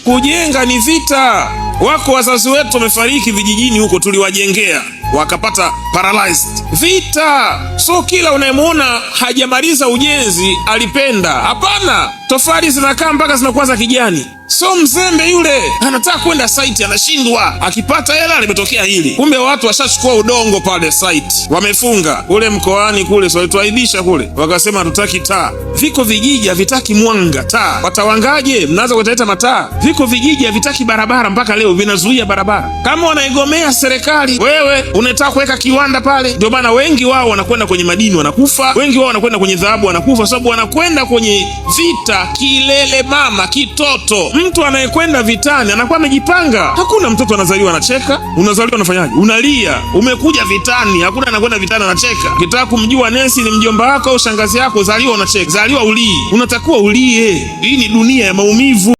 Kujenga ni vita. Wako wazazi wetu wamefariki vijijini huko, tuliwajengea wakapata paralyzed. Vita. So kila unayemwona hajamaliza ujenzi alipenda. Hapana, tofali zinakaa mpaka zinakuwa za kijani. So mzembe yule anataka kwenda site, anashindwa. Akipata hela limetokea hili. Kumbe watu washachukua udongo pale site, wamefunga kule mkoani kule. So walituaibisha kule, wakasema hatutaki taa. Viko vijiji havitaki mwanga, taa. Watawangaje? Mnaanza kuleta mataa. Viko vijiji havitaki barabara, mpaka leo vinazuia barabara. Kama wanaigomea serikali, wewe unataka kuweka kiwanda pale. Ndio maana wengi wao wanakwenda kwenye madini wanakufa, wengi wao wanakwenda kwenye dhahabu wanakufa, sababu wanakwenda kwenye vita. Kilele mama, kitoto. Mtu anayekwenda vitani anakuwa amejipanga. Hakuna mtoto anazaliwa anacheka. Unazaliwa unafanyaje? Unalia. Umekuja vitani. Hakuna anakwenda vitani anacheka. Ukitaka kumjua nesi ni mjomba wako au shangazi yako, zaliwa unacheka. Zaliwa ulii. Unatakiwa ulie. Hii ni dunia ya maumivu.